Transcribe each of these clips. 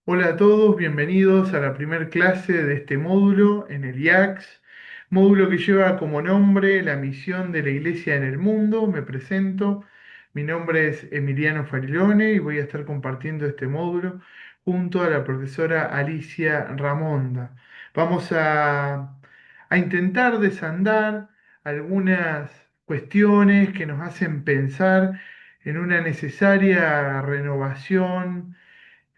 Hola a todos, bienvenidos a la primer clase de este módulo en el IACS, módulo que lleva como nombre la misión de la Iglesia en el mundo. Me presento, mi nombre es Emiliano Farilone y voy a estar compartiendo este módulo junto a la profesora Alicia Ramonda. Vamos a intentar desandar algunas cuestiones que nos hacen pensar en una necesaria renovación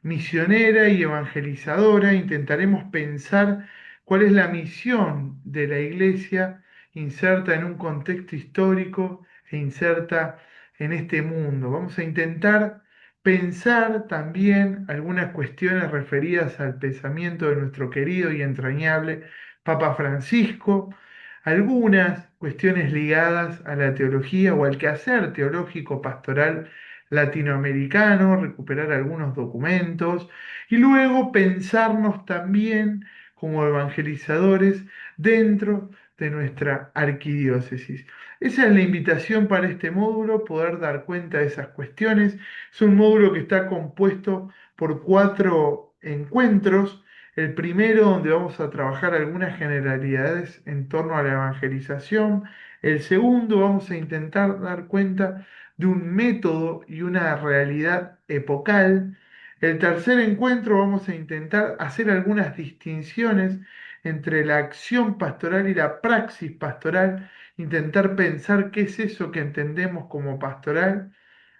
misionera y evangelizadora. Intentaremos pensar cuál es la misión de la iglesia inserta en un contexto histórico e inserta en este mundo. Vamos a intentar pensar también algunas cuestiones referidas al pensamiento de nuestro querido y entrañable Papa Francisco, algunas cuestiones ligadas a la teología o al quehacer teológico pastoral latinoamericano, recuperar algunos documentos y luego pensarnos también como evangelizadores dentro de nuestra arquidiócesis. Esa es la invitación para este módulo, poder dar cuenta de esas cuestiones. Es un módulo que está compuesto por 4 encuentros. El primero, donde vamos a trabajar algunas generalidades en torno a la evangelización. El segundo, vamos a intentar dar cuenta de un método y una realidad epocal. El tercer encuentro vamos a intentar hacer algunas distinciones entre la acción pastoral y la praxis pastoral, intentar pensar qué es eso que entendemos como pastoral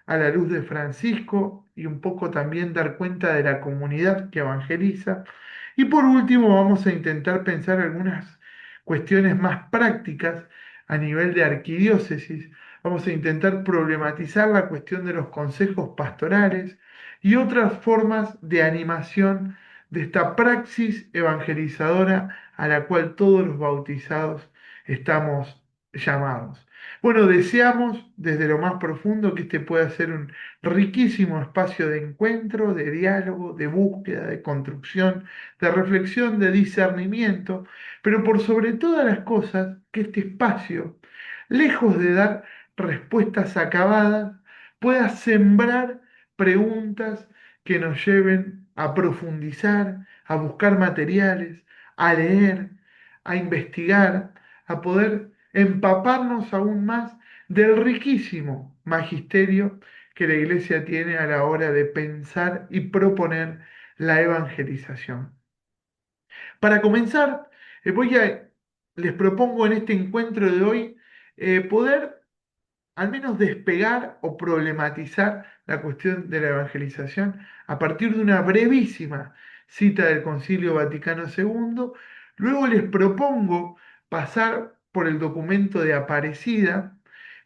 a la luz de Francisco y un poco también dar cuenta de la comunidad que evangeliza. Y por último vamos a intentar pensar algunas cuestiones más prácticas a nivel de arquidiócesis. Vamos a intentar problematizar la cuestión de los consejos pastorales y otras formas de animación de esta praxis evangelizadora a la cual todos los bautizados estamos llamados. Bueno, deseamos desde lo más profundo que este pueda ser un riquísimo espacio de encuentro, de diálogo, de búsqueda, de construcción, de reflexión, de discernimiento, pero por sobre todas las cosas, que este espacio, lejos de dar respuestas acabadas, pueda sembrar preguntas que nos lleven a profundizar, a buscar materiales, a leer, a investigar, a poder empaparnos aún más del riquísimo magisterio que la Iglesia tiene a la hora de pensar y proponer la evangelización. Para comenzar, les propongo en este encuentro de hoy poder al menos despegar o problematizar la cuestión de la evangelización a partir de una brevísima cita del Concilio Vaticano II. Luego les propongo pasar por el documento de Aparecida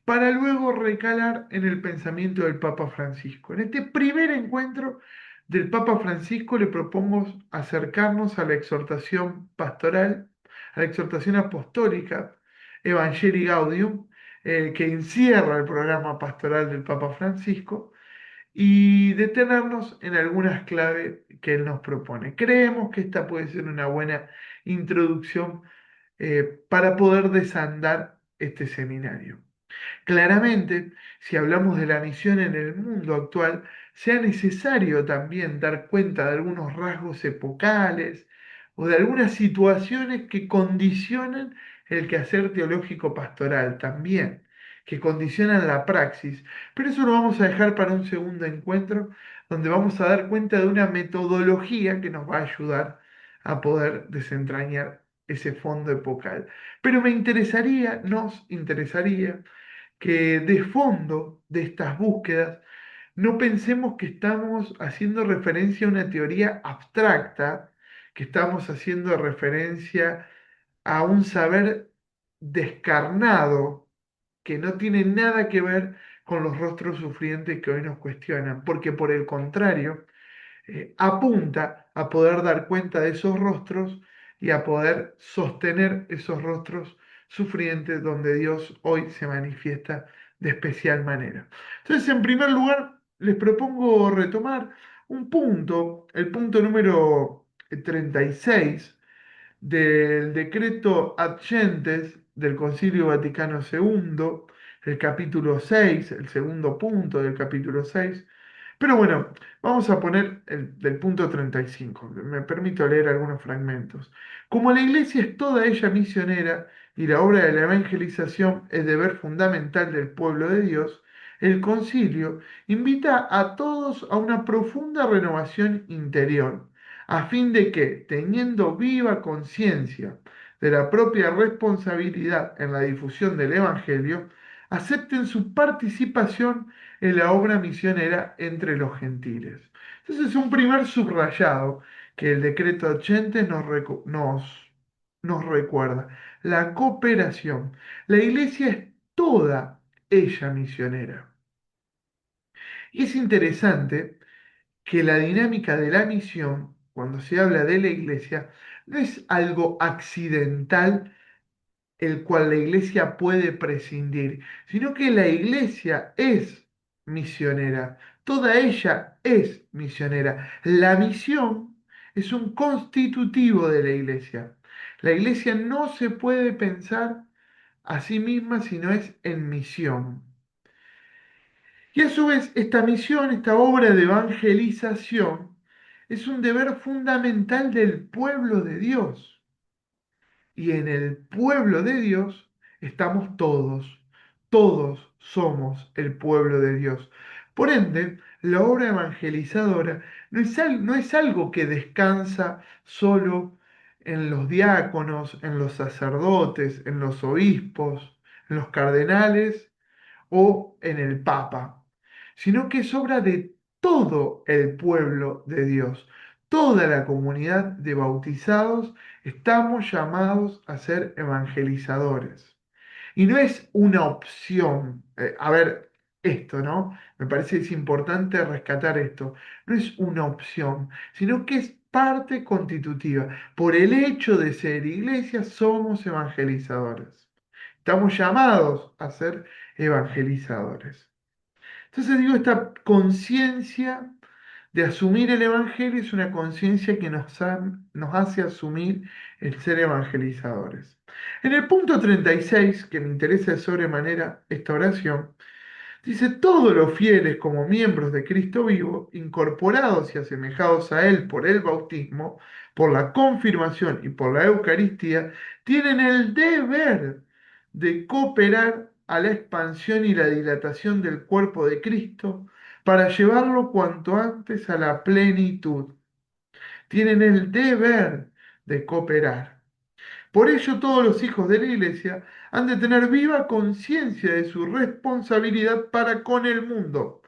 para luego recalar en el pensamiento del Papa Francisco. En este primer encuentro del Papa Francisco le propongo acercarnos a la exhortación pastoral, a la exhortación apostólica, Evangelii Gaudium, que encierra el programa pastoral del Papa Francisco, y detenernos en algunas claves que él nos propone. Creemos que esta puede ser una buena introducción para poder desandar este seminario. Claramente, si hablamos de la misión en el mundo actual, sea necesario también dar cuenta de algunos rasgos epocales o de algunas situaciones que condicionan el quehacer teológico pastoral también, que condicionan la praxis. Pero eso lo vamos a dejar para un segundo encuentro, donde vamos a dar cuenta de una metodología que nos va a ayudar a poder desentrañar ese fondo epocal. Pero nos interesaría que de fondo de estas búsquedas no pensemos que estamos haciendo referencia a una teoría abstracta, que estamos haciendo referencia a un saber descarnado que no tiene nada que ver con los rostros sufrientes que hoy nos cuestionan, porque por el contrario, apunta a poder dar cuenta de esos rostros y a poder sostener esos rostros sufrientes donde Dios hoy se manifiesta de especial manera. Entonces, en primer lugar, les propongo retomar un punto, el punto número 36 del decreto Ad Gentes del Concilio Vaticano II, el capítulo 6, el segundo punto del capítulo 6, Pero bueno, vamos a poner el del punto 35. Me permito leer algunos fragmentos. Como la iglesia es toda ella misionera y la obra de la evangelización es deber fundamental del pueblo de Dios, el concilio invita a todos a una profunda renovación interior, a fin de que, teniendo viva conciencia de la propia responsabilidad en la difusión del Evangelio, acepten su participación en la obra misionera entre los gentiles. Entonces, un primer subrayado que el decreto 80 nos recuerda, la cooperación. La iglesia es toda ella misionera. Y es interesante que la dinámica de la misión, cuando se habla de la iglesia, no es algo accidental el cual la iglesia puede prescindir, sino que la iglesia es misionera, toda ella es misionera. La misión es un constitutivo de la iglesia. La iglesia no se puede pensar a sí misma si no es en misión. Y a su vez, esta misión, esta obra de evangelización, es un deber fundamental del pueblo de Dios. Y en el pueblo de Dios estamos todos. Todos somos el pueblo de Dios. Por ende, la obra evangelizadora no es algo que descansa solo en los diáconos, en los sacerdotes, en los obispos, en los cardenales o en el Papa, sino que es obra de todo el pueblo de Dios. Toda la comunidad de bautizados estamos llamados a ser evangelizadores. Y no es una opción. A ver, esto, ¿no? Me parece que es importante rescatar esto. No es una opción, sino que es parte constitutiva. Por el hecho de ser iglesia, somos evangelizadores. Estamos llamados a ser evangelizadores. Entonces digo, esta conciencia de asumir el Evangelio es una conciencia que nos hace asumir el ser evangelizadores. En el punto 36, que me interesa de sobremanera esta oración, dice, todos los fieles como miembros de Cristo vivo, incorporados y asemejados a Él por el bautismo, por la confirmación y por la Eucaristía, tienen el deber de cooperar a la expansión y la dilatación del cuerpo de Cristo para llevarlo cuanto antes a la plenitud. Tienen el deber de cooperar. Por ello, todos los hijos de la iglesia han de tener viva conciencia de su responsabilidad para con el mundo.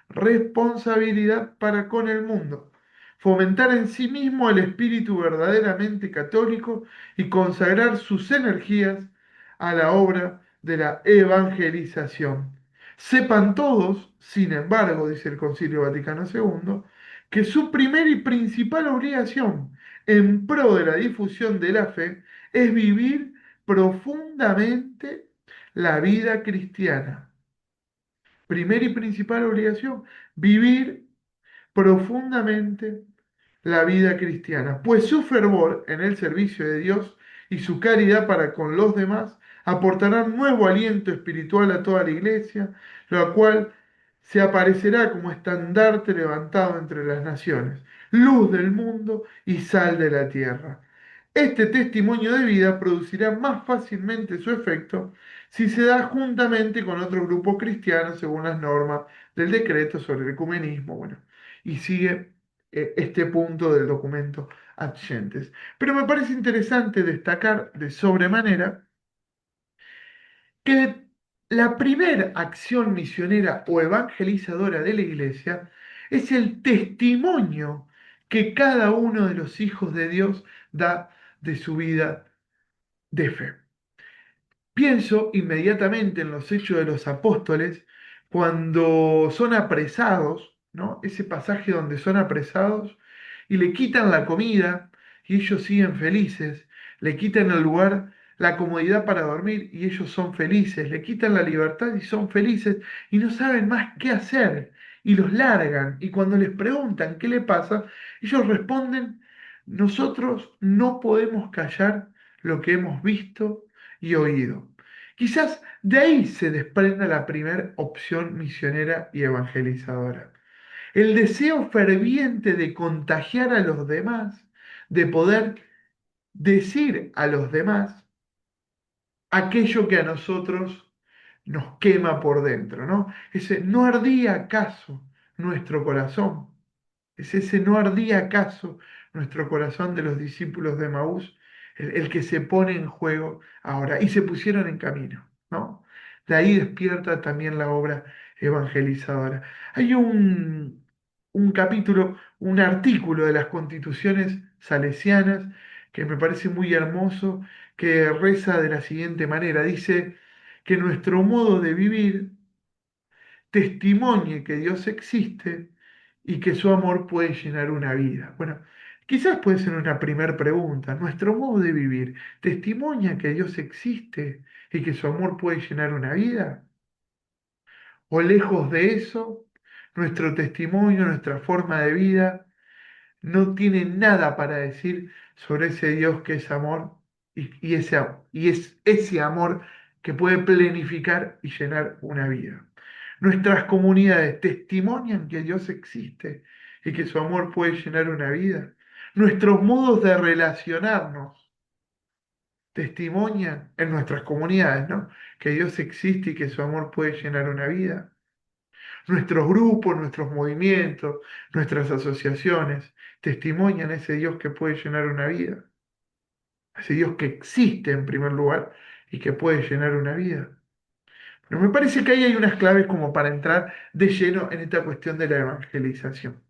Responsabilidad para con el mundo. Fomentar en sí mismo el espíritu verdaderamente católico y consagrar sus energías a la obra de la evangelización. Sepan todos, sin embargo, dice el Concilio Vaticano II, que su primera y principal obligación en pro de la difusión de la fe es vivir profundamente la vida cristiana. Primera y principal obligación, vivir profundamente la vida cristiana, pues su fervor en el servicio de Dios y su caridad para con los demás aportarán nuevo aliento espiritual a toda la iglesia, lo cual se aparecerá como estandarte levantado entre las naciones, luz del mundo y sal de la tierra. Este testimonio de vida producirá más fácilmente su efecto si se da juntamente con otro grupo cristiano según las normas del decreto sobre el ecumenismo. Bueno, y sigue este punto del documento Adyentes. Pero me parece interesante destacar de sobremanera que la primera acción misionera o evangelizadora de la iglesia es el testimonio que cada uno de los hijos de Dios da de su vida de fe. Pienso inmediatamente en los hechos de los apóstoles cuando son apresados, ¿no? Ese pasaje donde son apresados y le quitan la comida y ellos siguen felices, le quitan el lugar, la comodidad para dormir y ellos son felices, le quitan la libertad y son felices y no saben más qué hacer y los largan y cuando les preguntan qué le pasa, ellos responden, nosotros no podemos callar lo que hemos visto y oído. Quizás de ahí se desprenda la primera opción misionera y evangelizadora. el deseo ferviente de contagiar a los demás, de poder decir a los demás aquello que a nosotros nos quema por dentro, ¿no? Ese no ardía acaso nuestro corazón. Es ese no ardía acaso nuestro corazón de los discípulos de Maús, el que se pone en juego ahora. Y se pusieron en camino, ¿no? De ahí despierta también la obra evangelizadora. Hay un capítulo, un artículo de las Constituciones salesianas que me parece muy hermoso, que reza de la siguiente manera. Dice que nuestro modo de vivir testimonie que Dios existe y que su amor puede llenar una vida. Bueno, quizás puede ser una primera pregunta. ¿Nuestro modo de vivir testimonia que Dios existe y que su amor puede llenar una vida? ¿O lejos de eso, nuestro testimonio, nuestra forma de vida no tiene nada para decir sobre ese Dios que es amor y es ese amor que puede plenificar y llenar una vida? Nuestras comunidades testimonian que Dios existe y que su amor puede llenar una vida. Nuestros modos de relacionarnos testimonian en nuestras comunidades, ¿no? Que Dios existe y que su amor puede llenar una vida. Nuestros grupos, nuestros movimientos, nuestras asociaciones testimonian ese Dios que puede llenar una vida, ese Dios que existe en primer lugar y que puede llenar una vida. Pero me parece que ahí hay unas claves como para entrar de lleno en esta cuestión de la evangelización.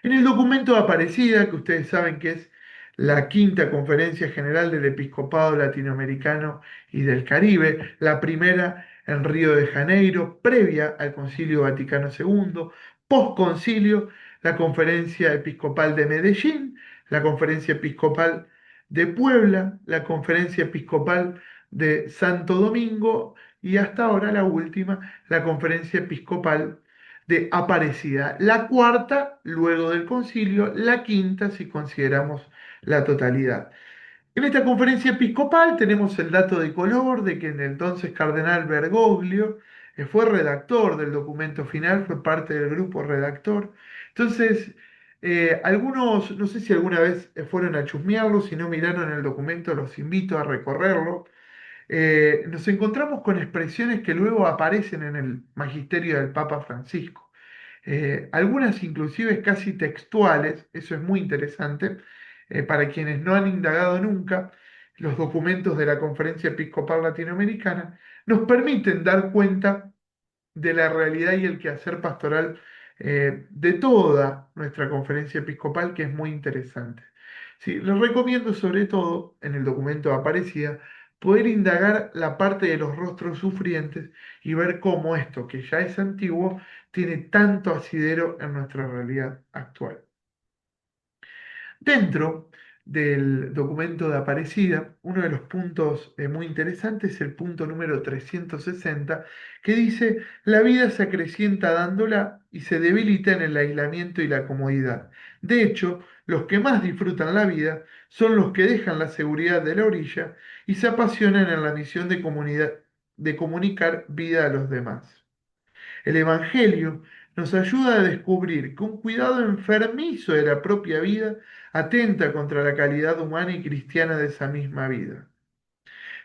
En el documento de Aparecida, que ustedes saben que es la quinta conferencia general del Episcopado Latinoamericano y del Caribe, la primera en Río de Janeiro, previa al Concilio Vaticano II, postconcilio, la Conferencia Episcopal de Medellín, la Conferencia Episcopal de Puebla, la Conferencia Episcopal de Santo Domingo y hasta ahora la última, la Conferencia Episcopal de Aparecida, la cuarta luego del concilio, la quinta si consideramos la totalidad. En esta conferencia episcopal tenemos el dato de color de que el entonces cardenal Bergoglio fue redactor del documento final, fue parte del grupo redactor. Entonces, algunos, no sé si alguna vez fueron a chusmearlo, si no miraron el documento, los invito a recorrerlo. Nos encontramos con expresiones que luego aparecen en el magisterio del Papa Francisco. Algunas inclusive casi textuales, eso es muy interesante, para quienes no han indagado nunca los documentos de la Conferencia Episcopal Latinoamericana, nos permiten dar cuenta de la realidad y el quehacer pastoral de toda nuestra conferencia episcopal, que es muy interesante. Sí, les recomiendo sobre todo, en el documento de Aparecida, poder indagar la parte de los rostros sufrientes y ver cómo esto, que ya es antiguo, tiene tanto asidero en nuestra realidad actual. Dentro del documento de Aparecida, uno de los puntos muy interesantes es el punto número 360, que dice, la vida se acrecienta dándola y se debilita en el aislamiento y la comodidad. De hecho, los que más disfrutan la vida son los que dejan la seguridad de la orilla y se apasionan en la misión de comunicar vida a los demás. El Evangelio nos ayuda a descubrir que un cuidado enfermizo de la propia vida atenta contra la calidad humana y cristiana de esa misma vida.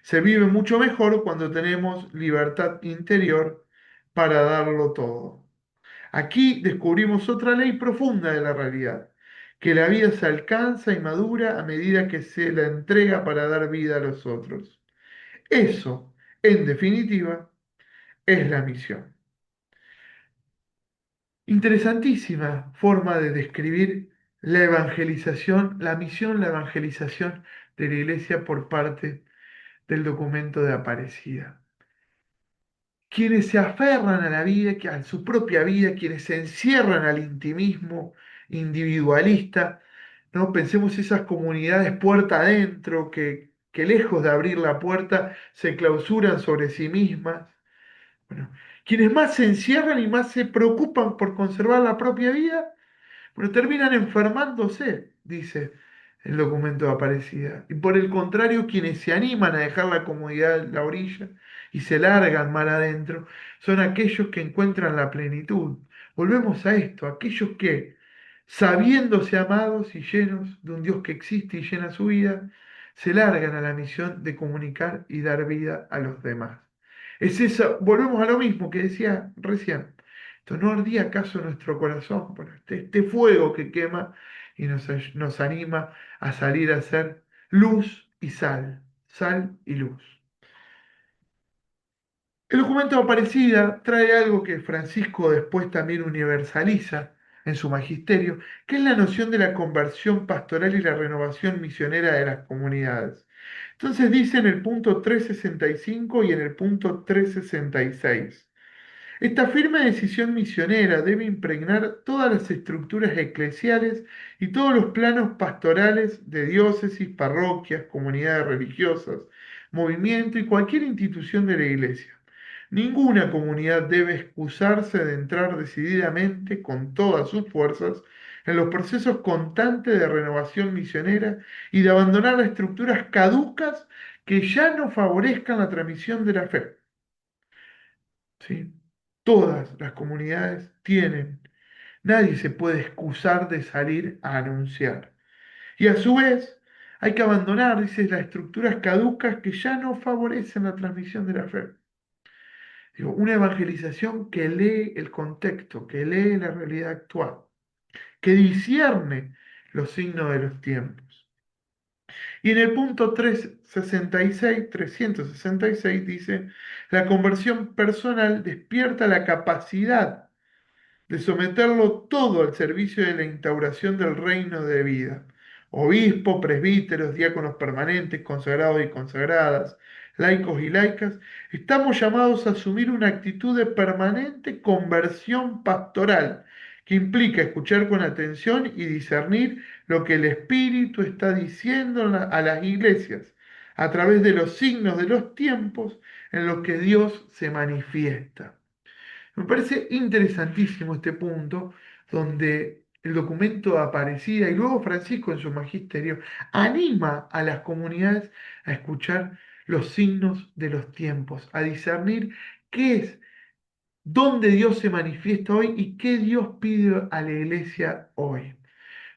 Se vive mucho mejor cuando tenemos libertad interior para darlo todo. Aquí descubrimos otra ley profunda de la realidad, que la vida se alcanza y madura a medida que se la entrega para dar vida a los otros. Eso, en definitiva, es la misión. Interesantísima forma de describir la evangelización, la misión, la evangelización de la iglesia por parte del documento de Aparecida. Quienes se aferran a la vida, a su propia vida, quienes se encierran al intimismo individualista, ¿no? Pensemos esas comunidades puerta adentro que lejos de abrir la puerta se clausuran sobre sí mismas. Bueno, quienes más se encierran y más se preocupan por conservar la propia vida, pero terminan enfermándose, dice el documento de Aparecida. Y por el contrario, quienes se animan a dejar la comodidad de la orilla y se largan mar adentro, son aquellos que encuentran la plenitud, Volvemos a esto, aquellos que, sabiéndose amados y llenos de un Dios que existe y llena su vida, se largan a la misión de comunicar y dar vida a los demás. Es eso, volvemos a lo mismo que decía recién. Esto no ardía acaso en nuestro corazón. Bueno, este fuego que quema y nos anima a salir a ser luz y sal y luz. El documento de Aparecida trae algo que Francisco después también universaliza en su magisterio, que es la noción de la conversión pastoral y la renovación misionera de las comunidades. Entonces dice en el punto 365 y en el punto 366. Esta firme decisión misionera debe impregnar todas las estructuras eclesiales y todos los planos pastorales de diócesis, parroquias, comunidades religiosas, movimiento y cualquier institución de la Iglesia. Ninguna comunidad debe excusarse de entrar decididamente con todas sus fuerzas en los procesos constantes de renovación misionera y de abandonar las estructuras caducas que ya no favorezcan la transmisión de la fe. ¿Sí? Todas las comunidades tienen. Nadie se puede excusar de salir a anunciar. Y a su vez, hay que abandonar, dice, las estructuras caducas que ya no favorecen la transmisión de la fe. Digo, una evangelización que lee el contexto, que lee la realidad actual, que discierne los signos de los tiempos. Y en el punto 366 dice, la conversión personal despierta la capacidad de someterlo todo al servicio de la instauración del reino de vida. Obispos, presbíteros, diáconos permanentes, consagrados y consagradas, laicos y laicas, estamos llamados a asumir una actitud de permanente conversión pastoral, que implica escuchar con atención y discernir lo que el Espíritu está diciendo a las iglesias, a través de los signos de los tiempos en los que Dios se manifiesta. Me parece interesantísimo este punto donde el documento de Aparecida y luego Francisco en su magisterio anima a las comunidades a escuchar los signos de los tiempos, a discernir qué es, dónde Dios se manifiesta hoy y qué Dios pide a la iglesia hoy.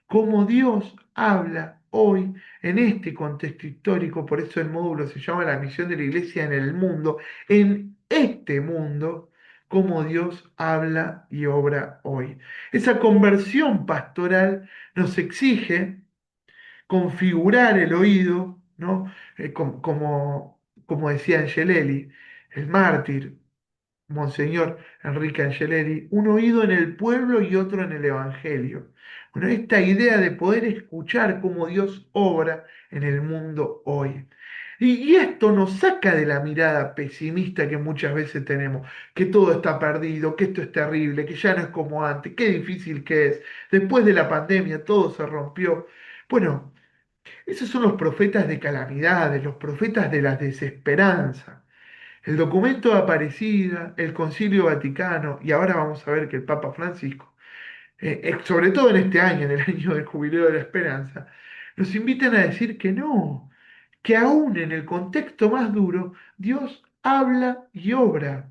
Cómo Dios habla hoy en este contexto histórico, por eso el módulo se llama La misión de la iglesia en el mundo, en este mundo, cómo Dios habla y obra hoy. Esa conversión pastoral nos exige configurar el oído, ¿no? Como decía Angelelli, el mártir, Monseñor Enrique Angeleri, un oído en el pueblo y otro en el Evangelio. Bueno, esta idea de poder escuchar cómo Dios obra en el mundo hoy. Y esto nos saca de la mirada pesimista que muchas veces tenemos, que todo está perdido, que esto es terrible, que ya no es como antes, qué difícil que es. Después de la pandemia todo se rompió. Bueno, esos son los profetas de calamidades, los profetas de la desesperanza. El documento de Aparecida, el Concilio Vaticano, y ahora vamos a ver que el Papa Francisco, sobre todo en este año, en el año del Jubileo de la Esperanza, nos invitan a decir que no, que aún en el contexto más duro, Dios habla y obra.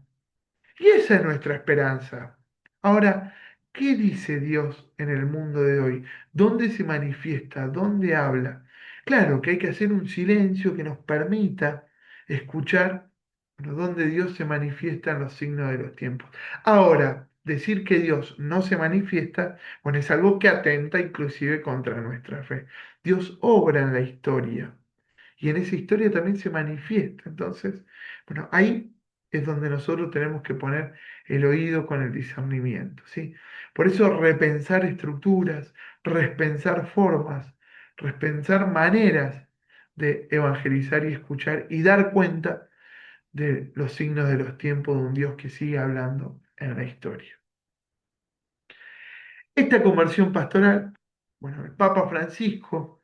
Y esa es nuestra esperanza. Ahora, ¿qué dice Dios en el mundo de hoy? ¿Dónde se manifiesta? ¿Dónde habla? Claro que hay que hacer un silencio que nos permita escuchar, bueno, dónde Dios se manifiesta en los signos de los tiempos. Ahora, decir que Dios no se manifiesta, bueno, es algo que atenta inclusive contra nuestra fe. Dios obra en la historia y en esa historia también se manifiesta. Entonces, bueno, ahí es donde nosotros tenemos que poner el oído con el discernimiento, ¿sí? Por eso repensar estructuras, repensar formas, repensar maneras de evangelizar y escuchar y dar cuenta de los signos de los tiempos de un Dios que sigue hablando en la historia. Esta conversión pastoral, bueno, el Papa Francisco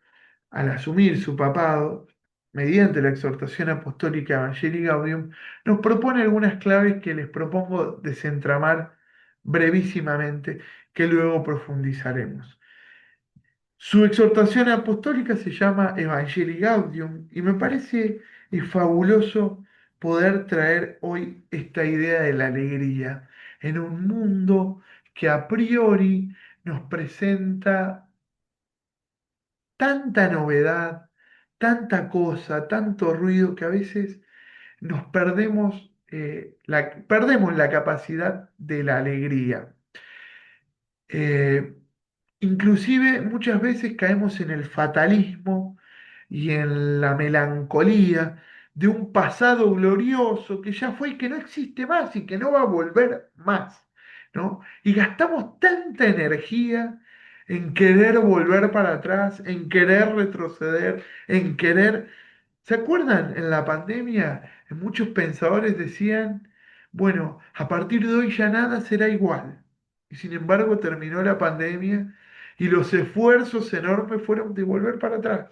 al asumir su papado, mediante la exhortación apostólica Evangelii Gaudium, nos propone algunas claves que les propongo desentramar brevísimamente, que luego profundizaremos. Su exhortación apostólica se llama Evangelii Gaudium y me parece fabuloso poder traer hoy esta idea de la alegría en un mundo que a priori nos presenta tanta novedad, tanta cosa, tanto ruido que a veces nos perdemos, perdemos la capacidad de la alegría. Eh, Inclusive muchas veces caemos en el fatalismo y en la melancolía de un pasado glorioso que ya fue y que no existe más y que no va a volver más, ¿no? Y gastamos tanta energía en querer volver para atrás, en querer retroceder, en querer... ¿Se acuerdan? En la pandemia, muchos pensadores decían, bueno, a partir de hoy ya nada será igual. Y sin embargo terminó la pandemia y los esfuerzos enormes fueron de volver para atrás,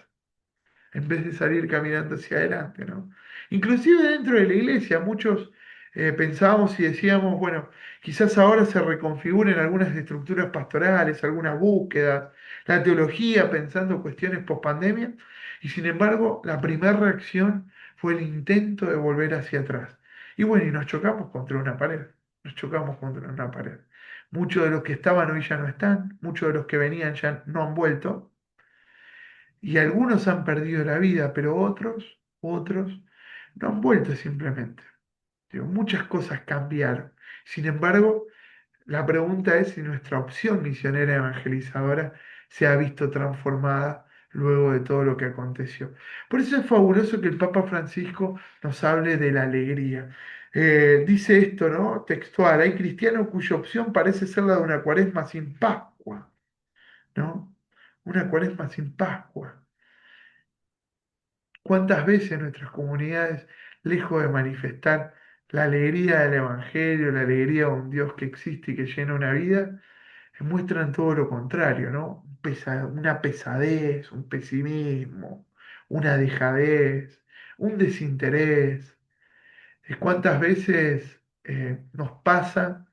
en vez de salir caminando hacia adelante, ¿no? Inclusive dentro de la iglesia, muchos pensábamos y decíamos, bueno, quizás ahora se reconfiguren algunas estructuras pastorales, algunas búsquedas, la teología pensando cuestiones post-pandemia, y sin embargo, la primera reacción fue el intento de volver hacia atrás. Y bueno, y nos chocamos contra una pared, nos chocamos contra una pared. Muchos de los que estaban hoy ya no están, muchos de los que venían ya no han vuelto, y algunos han perdido la vida, pero otros no han vuelto simplemente. Digo, muchas cosas cambiaron. Sin embargo, la pregunta es si nuestra opción misionera evangelizadora se ha visto transformada luego de todo lo que aconteció. Por eso es fabuloso que el Papa Francisco nos hable de la alegría. Dice esto, ¿no? Textual, hay cristianos cuya opción parece ser la de una cuaresma sin Pascua, ¿no? Una cuaresma sin Pascua. ¿Cuántas veces nuestras comunidades, lejos de manifestar la alegría del Evangelio, la alegría de un Dios que existe y que llena una vida, muestran todo lo contrario, ¿no? Una pesadez, un pesimismo, una dejadez, un desinterés? ¿Cuántas veces nos pasa?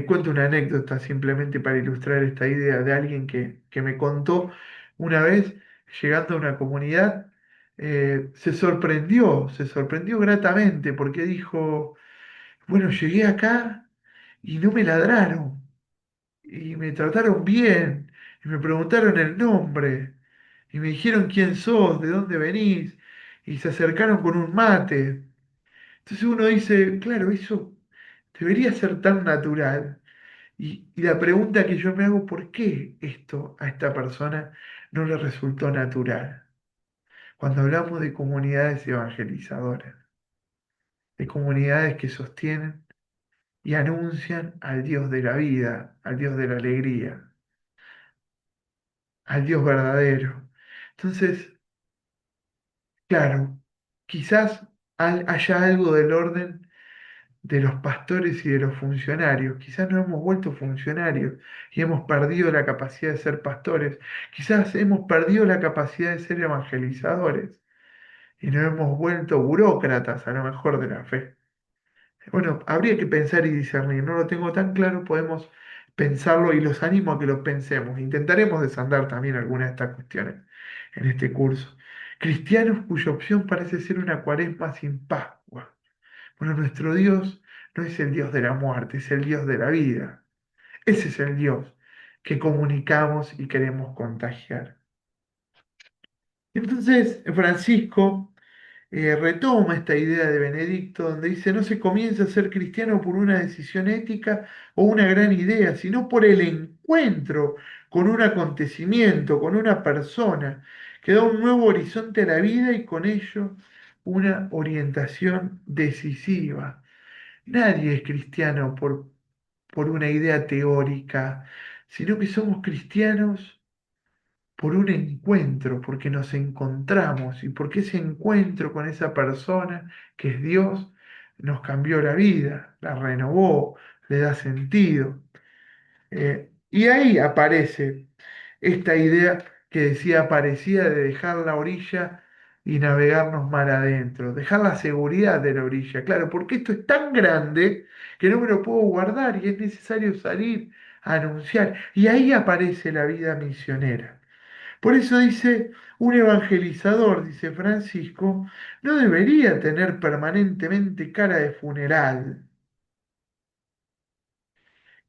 Cuento una anécdota simplemente para ilustrar esta idea de alguien que me contó una vez, llegando a una comunidad, se sorprendió gratamente porque dijo, bueno, llegué acá y no me ladraron y me trataron bien y me preguntaron el nombre y me dijeron quién sos, de dónde venís y se acercaron con un mate. Entonces uno dice, claro, eso debería ser tan natural. Y la pregunta que yo me hago, ¿por qué esto a esta persona no le resultó natural? Cuando hablamos de comunidades evangelizadoras, de comunidades que sostienen y anuncian al Dios de la vida, al Dios de la alegría, al Dios verdadero. Entonces, claro, quizás haya algo del orden de los pastores y de los funcionarios. Quizás no hemos vuelto funcionarios y hemos perdido la capacidad de ser pastores. Quizás hemos perdido la capacidad de ser evangelizadores y nos hemos vuelto burócratas a lo mejor de la fe. Bueno, habría que pensar y discernir. No lo tengo tan claro, podemos pensarlo y los animo a que lo pensemos. Intentaremos desandar también algunas de estas cuestiones en este curso. Cristianos cuya opción parece ser una cuaresma sin Pascua. Bueno, nuestro Dios no es el Dios de la muerte, es el Dios de la vida. Ese es el Dios que comunicamos y queremos contagiar. Entonces, Francisco retoma esta idea de Benedicto, donde dice, no se comienza a ser cristiano por una decisión ética o una gran idea, sino por el encuentro con un acontecimiento, con una persona, que da un nuevo horizonte a la vida y con ello una orientación decisiva. Nadie es cristiano por una idea teórica, sino que somos cristianos por un encuentro, porque nos encontramos y porque ese encuentro con esa persona que es Dios nos cambió la vida, la renovó, le da sentido. Y ahí aparece esta idea que decía parecía de dejar la orilla y navegarnos mar adentro, dejar la seguridad de la orilla, claro, porque esto es tan grande que no me lo puedo guardar y es necesario salir a anunciar. Y ahí aparece la vida misionera. Por eso dice, un evangelizador, dice Francisco, no debería tener permanentemente cara de funeral.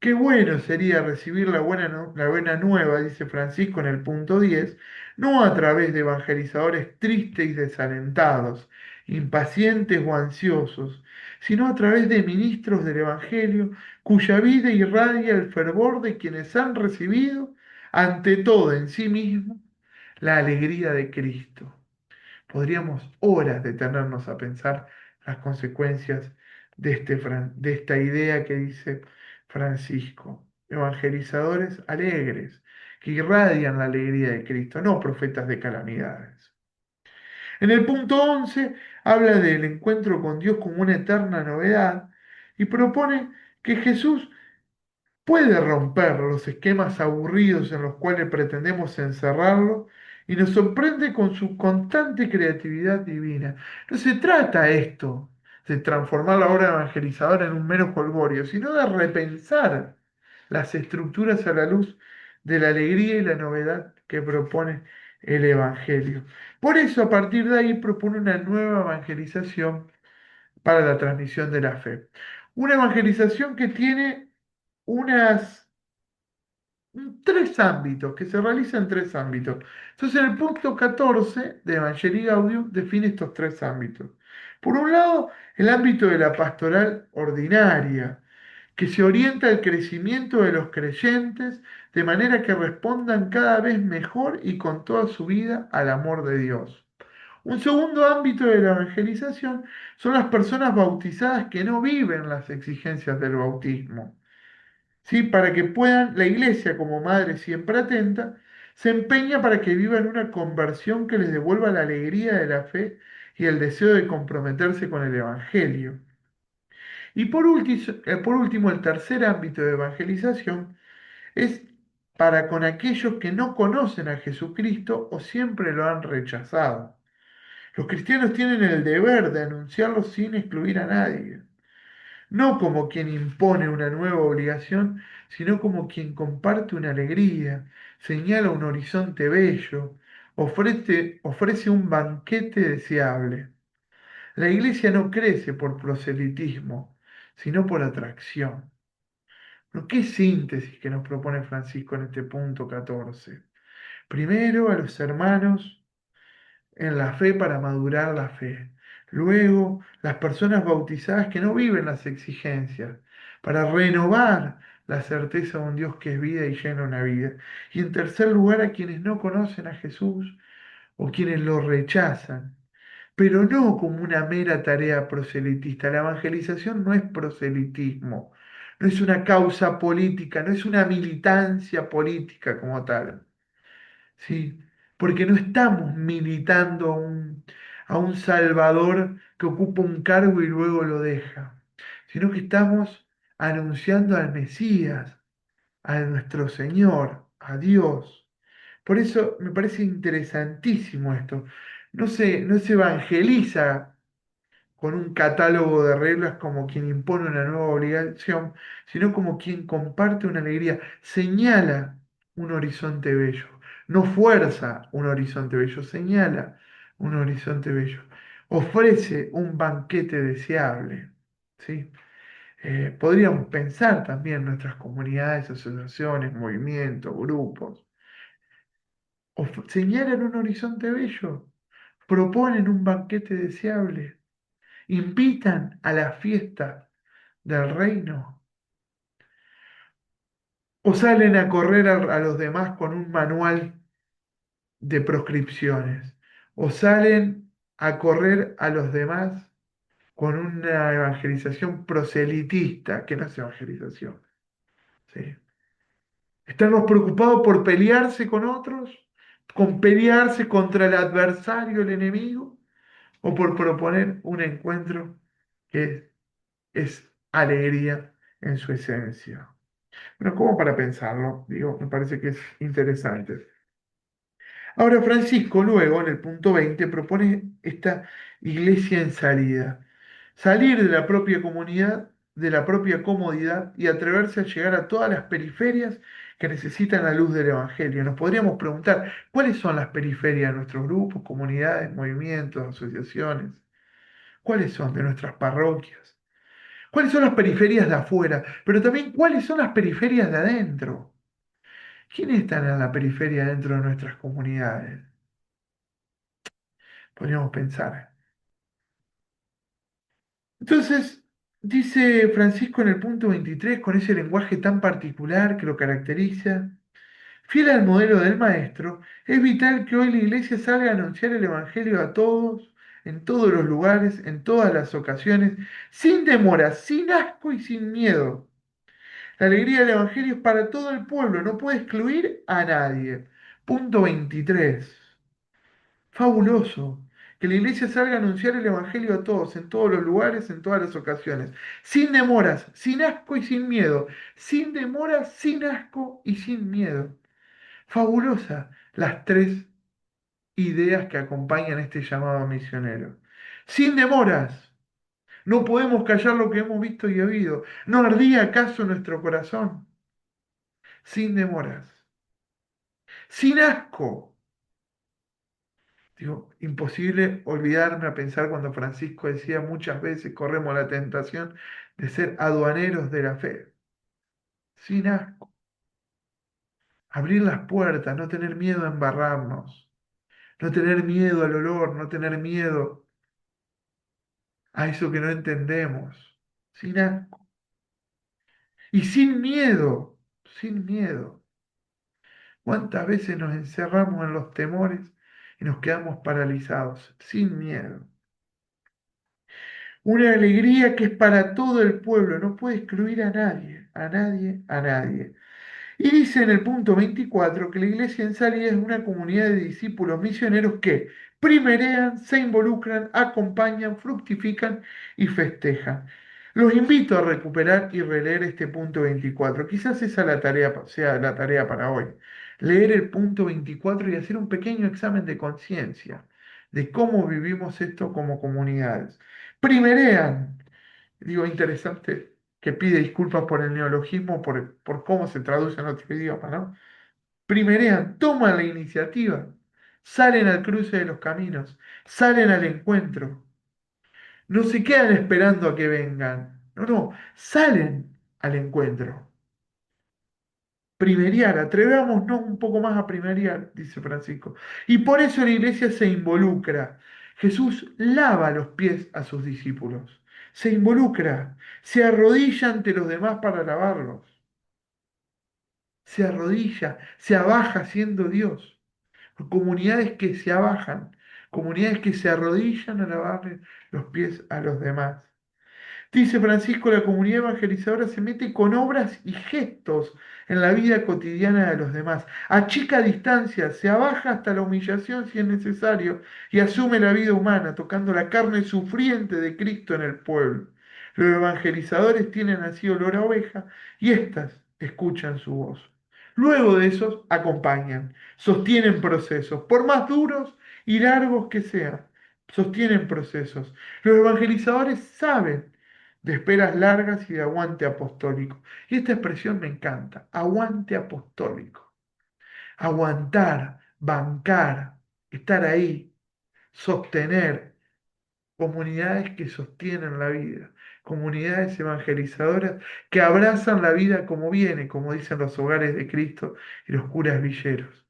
Qué bueno sería recibir la buena nueva, dice Francisco en el punto 10, no a través de evangelizadores tristes y desalentados, impacientes o ansiosos, sino a través de ministros del Evangelio cuya vida irradia el fervor de quienes han recibido, ante todo en sí mismo, la alegría de Cristo. Podríamos horas detenernos a pensar las consecuencias de esta idea que dice Francisco. Evangelizadores alegres, que irradian la alegría de Cristo, no profetas de calamidades. En el punto 11 habla del encuentro con Dios como una eterna novedad y propone que Jesús puede romper los esquemas aburridos en los cuales pretendemos encerrarlo y nos sorprende con su constante creatividad divina. No se trata esto de transformar la obra evangelizadora en un mero jolgorio, sino de repensar las estructuras a la luz de la alegría y la novedad que propone el Evangelio. Por eso, a partir de ahí, propone una nueva evangelización para la transmisión de la fe. Una evangelización que tiene unas tres ámbitos, que se realizan en tres ámbitos. Entonces, en el punto 14 de Evangelii Gaudium define estos tres ámbitos. Por un lado, el ámbito de la pastoral ordinaria, que se orienta al crecimiento de los creyentes de manera que respondan cada vez mejor y con toda su vida al amor de Dios. Un segundo ámbito de la evangelización son las personas bautizadas que no viven las exigencias del bautismo. ¿Sí? Para que puedan, la iglesia como madre siempre atenta, se empeña para que vivan una conversión que les devuelva la alegría de la fe y el deseo de comprometerse con el Evangelio. Y por último, el tercer ámbito de evangelización es para con aquellos que no conocen a Jesucristo o siempre lo han rechazado. Los cristianos tienen el deber de anunciarlo sin excluir a nadie, no como quien impone una nueva obligación, sino como quien comparte una alegría, señala un horizonte bello, ofrece un banquete deseable. La iglesia no crece por proselitismo, sino por atracción. ¿Pero qué síntesis que nos propone Francisco en este punto 14? Primero, a los hermanos en la fe para madurar la fe. Luego, las personas bautizadas que no viven las exigencias, para renovar la certeza de un Dios que es vida y llena una vida. Y en tercer lugar, a quienes no conocen a Jesús o quienes lo rechazan, pero no como una mera tarea proselitista. La evangelización no es proselitismo, no es una causa política, no es una militancia política como tal. ¿Sí? Porque no estamos militando a un Salvador que ocupa un cargo y luego lo deja, sino que estamos anunciando al Mesías, a nuestro Señor, a Dios. Por eso me parece interesantísimo esto. No se evangeliza con un catálogo de reglas como quien impone una nueva obligación, sino como quien comparte una alegría, señala un horizonte bello, no fuerza un horizonte bello, señala un horizonte bello, ofrece un banquete deseable, ¿sí? Podríamos pensar también nuestras comunidades, asociaciones, movimientos, grupos, señalan un horizonte bello, proponen un banquete deseable, invitan a la fiesta del reino o salen a correr a los demás con un manual de proscripciones o salen a correr a los demás con una evangelización proselitista, que no es evangelización. ¿Sí? Estamos preocupados por pelearse con otros, con pelearse contra el adversario, el enemigo, o por proponer un encuentro que es alegría en su esencia. Bueno, como para pensarlo, digo, me parece que es interesante. Ahora Francisco luego, en el punto 20 propone esta iglesia en salida. Salir de la propia comunidad, de la propia comodidad y atreverse a llegar a todas las periferias que necesitan la luz del Evangelio. Nos podríamos preguntar, ¿cuáles son las periferias de nuestros grupos, comunidades, movimientos, asociaciones? ¿Cuáles son de nuestras parroquias? ¿Cuáles son las periferias de afuera? Pero también cuáles son las periferias de adentro. ¿Quiénes están en la periferia dentro de nuestras comunidades? Podríamos pensar. Entonces, dice Francisco en el punto 23, con ese lenguaje tan particular que lo caracteriza, fiel al modelo del maestro, es vital que hoy la iglesia salga a anunciar el Evangelio a todos, en todos los lugares, en todas las ocasiones, sin demora, sin asco y sin miedo. La alegría del Evangelio es para todo el pueblo, no puede excluir a nadie. Punto 23. Fabuloso. Que la iglesia salga a anunciar el Evangelio a todos, en todos los lugares, en todas las ocasiones. Sin demoras, sin asco y sin miedo. Sin demoras, sin asco y sin miedo. Fabulosa las tres ideas que acompañan este llamado misionero. Sin demoras. No podemos callar lo que hemos visto y oído. ¿No ardía acaso nuestro corazón? Sin demoras. Sin asco. Digo, imposible olvidarme a pensar cuando Francisco decía muchas veces corremos la tentación de ser aduaneros de la fe. Sin asco. Abrir las puertas, no tener miedo a embarrarnos, no tener miedo al olor, no tener miedo a eso que no entendemos. Sin asco. Y sin miedo, sin miedo. ¿Cuántas veces nos encerramos en los temores y nos quedamos paralizados? Sin miedo. Una alegría que es para todo el pueblo, no puede excluir a nadie, a nadie, a nadie. Y dice en el punto 24 que la iglesia en Salida es una comunidad de discípulos misioneros que primerean, se involucran, acompañan, fructifican y festejan. Los invito a recuperar y releer este punto 24. Quizás esa la tarea, sea la tarea para hoy. Leer el punto 24 y hacer un pequeño examen de conciencia de cómo vivimos esto como comunidades. Primerean, digo, interesante que pide disculpas por el neologismo, por cómo se traduce en otro idioma, ¿no? Primerean, toman la iniciativa, salen al cruce de los caminos, salen al encuentro, no se quedan esperando a que vengan, no, no, salen al encuentro. Primeriar, atrevámonos un poco más a primeriar, dice Francisco. Y por eso la iglesia se involucra. Jesús lava los pies a sus discípulos, se involucra, se arrodilla ante los demás para lavarlos, se arrodilla, se abaja siendo Dios. Comunidades que se abajan, comunidades que se arrodillan a lavarle los pies a los demás. Dice Francisco, la comunidad evangelizadora se mete con obras y gestos en la vida cotidiana de los demás. Achica distancias, se abaja hasta la humillación si es necesario y asume la vida humana, tocando la carne sufriente de Cristo en el pueblo. Los evangelizadores tienen así olor a oveja y éstas escuchan su voz. Luego de esos acompañan, sostienen procesos, por más duros y largos que sean, sostienen procesos. Los evangelizadores saben de esperas largas y de aguante apostólico. Y esta expresión me encanta, aguante apostólico. Aguantar, bancar, estar ahí, sostener, comunidades que sostienen la vida, comunidades evangelizadoras que abrazan la vida como viene, como dicen los hogares de Cristo y los curas villeros.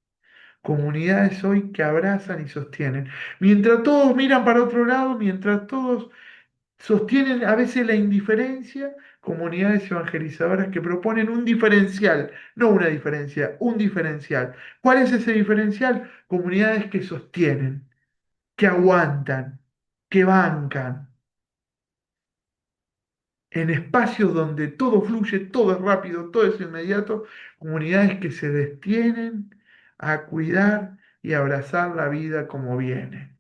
Comunidades hoy que abrazan y sostienen. Mientras todos miran para otro lado, mientras todos sostienen a veces la indiferencia, comunidades evangelizadoras que proponen un diferencial, no una diferencia, un diferencial. ¿Cuál es ese diferencial? Comunidades que sostienen, que aguantan, que bancan, en espacios donde todo fluye, todo es rápido, todo es inmediato, comunidades que se detienen a cuidar y abrazar la vida como viene,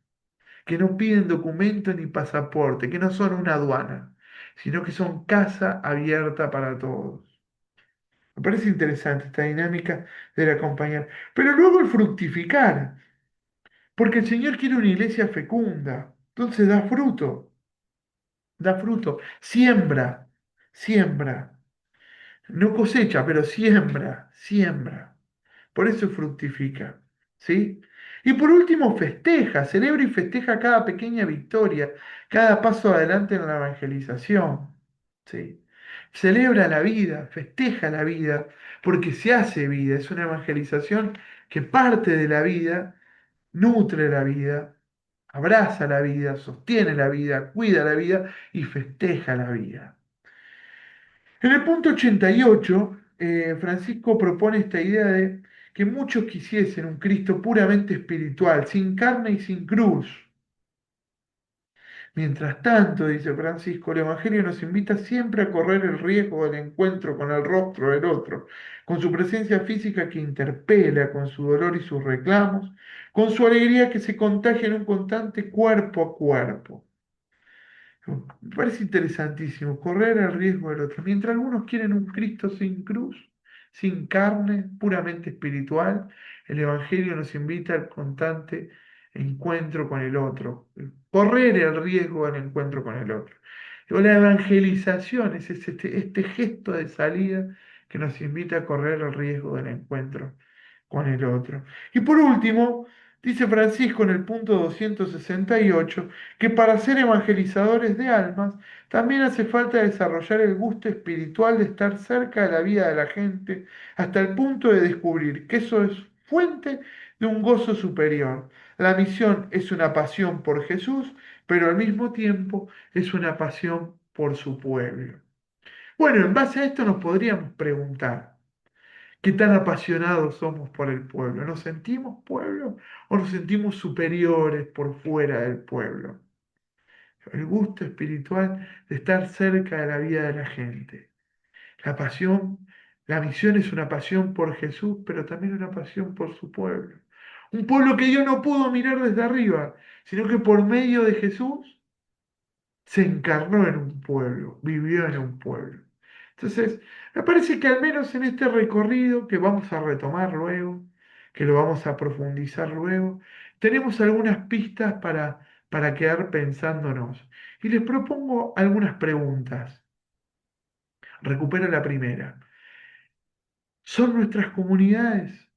que no piden documento ni pasaporte, que no son una aduana, sino que son casa abierta para todos. Me parece interesante esta dinámica del acompañar. Pero luego el fructificar, porque el Señor quiere una iglesia fecunda, entonces da fruto, siembra, siembra. No cosecha, pero siembra, siembra. Por eso fructifica, ¿sí? Y por último, festeja, celebra y festeja cada pequeña victoria, cada paso adelante en la evangelización, ¿sí? Celebra la vida, festeja la vida, porque se hace vida, es una evangelización que parte de la vida, nutre la vida, abraza la vida, sostiene la vida, cuida la vida y festeja la vida. En el punto 88, Francisco propone esta idea de que muchos quisiesen un Cristo puramente espiritual, sin carne y sin cruz. Mientras tanto, dice Francisco, el Evangelio nos invita siempre a correr el riesgo del encuentro con el rostro del otro, con su presencia física que interpela, con su dolor y sus reclamos, con su alegría que se contagia en un constante cuerpo a cuerpo. Me parece interesantísimo correr el riesgo del otro. Mientras algunos quieren un Cristo sin cruz, sin carne, puramente espiritual, el Evangelio nos invita al constante encuentro con el otro, correr el riesgo del encuentro con el otro. La evangelización es este gesto de salida que nos invita a correr el riesgo del encuentro con el otro. Y por último, dice Francisco en el punto 268, que para ser evangelizadores de almas también hace falta desarrollar el gusto espiritual de estar cerca de la vida de la gente hasta el punto de descubrir que eso es fuente de un gozo superior. La misión es una pasión por Jesús, pero al mismo tiempo es una pasión por su pueblo. Bueno, en base a esto nos podríamos preguntar, ¿qué tan apasionados somos por el pueblo? ¿Nos sentimos pueblo o nos sentimos superiores por fuera del pueblo? El gusto espiritual de estar cerca de la vida de la gente. La pasión, la misión es una pasión por Jesús, pero también una pasión por su pueblo. Un pueblo que Dios no pudo mirar desde arriba, sino que por medio de Jesús se encarnó en un pueblo, vivió en un pueblo. Entonces, me parece que al menos en este recorrido que vamos a retomar luego, que lo vamos a profundizar luego, tenemos algunas pistas para quedar pensándonos. Y les propongo algunas preguntas. Recupero la primera. ¿Son nuestras comunidades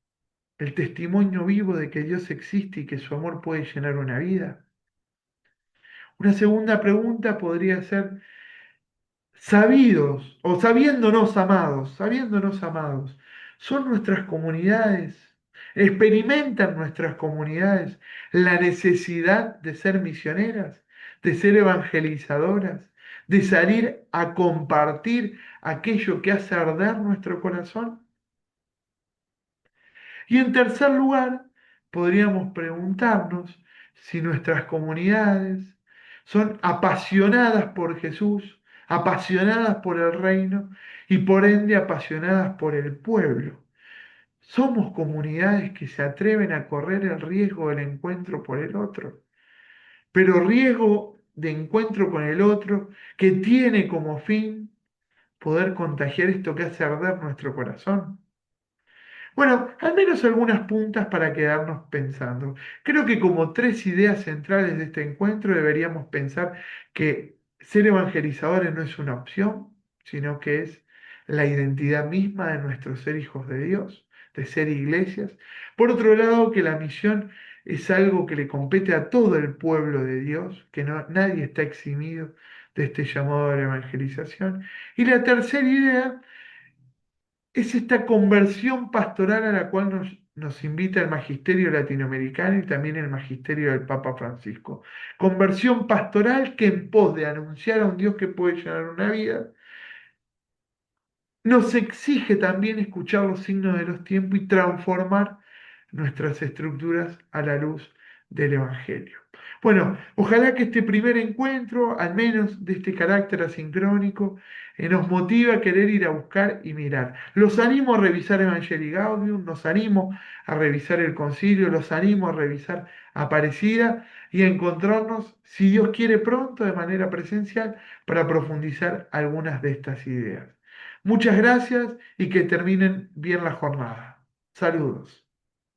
el testimonio vivo de que Dios existe y que su amor puede llenar una vida? Una segunda pregunta podría ser, sabidos o sabiéndonos amados, son nuestras comunidades, experimentan nuestras comunidades la necesidad de ser misioneras, de ser evangelizadoras, de salir a compartir aquello que hace arder nuestro corazón. Y en tercer lugar, podríamos preguntarnos si nuestras comunidades son apasionadas por Jesús, apasionadas por el reino y por ende apasionadas por el pueblo. Somos comunidades que se atreven a correr el riesgo del encuentro por el otro, pero riesgo de encuentro con el otro que tiene como fin poder contagiar esto que hace arder nuestro corazón. Bueno, al menos algunas puntas para quedarnos pensando. Creo que como tres ideas centrales de este encuentro deberíamos pensar que ser evangelizadores no es una opción, sino que es la identidad misma de nuestro ser hijos de Dios, de ser iglesias. Por otro lado, que la misión es algo que le compete a todo el pueblo de Dios, que nadie está eximido de este llamado a la evangelización. Y la tercera idea es esta conversión pastoral a la cual nos invita el magisterio latinoamericano y también el magisterio del Papa Francisco. Conversión pastoral que en pos de anunciar a un Dios que puede llenar una vida, nos exige también escuchar los signos de los tiempos y transformar nuestras estructuras a la luz del Evangelio. Bueno, ojalá que este primer encuentro, al menos de este carácter asincrónico, nos motive a querer ir a buscar y mirar. Los animo a revisar Evangelii Gaudium, nos animo a revisar el Concilio, los animo a revisar Aparecida y a encontrarnos, si Dios quiere, pronto de manera presencial para profundizar algunas de estas ideas. Muchas gracias y que terminen bien la jornada. Saludos.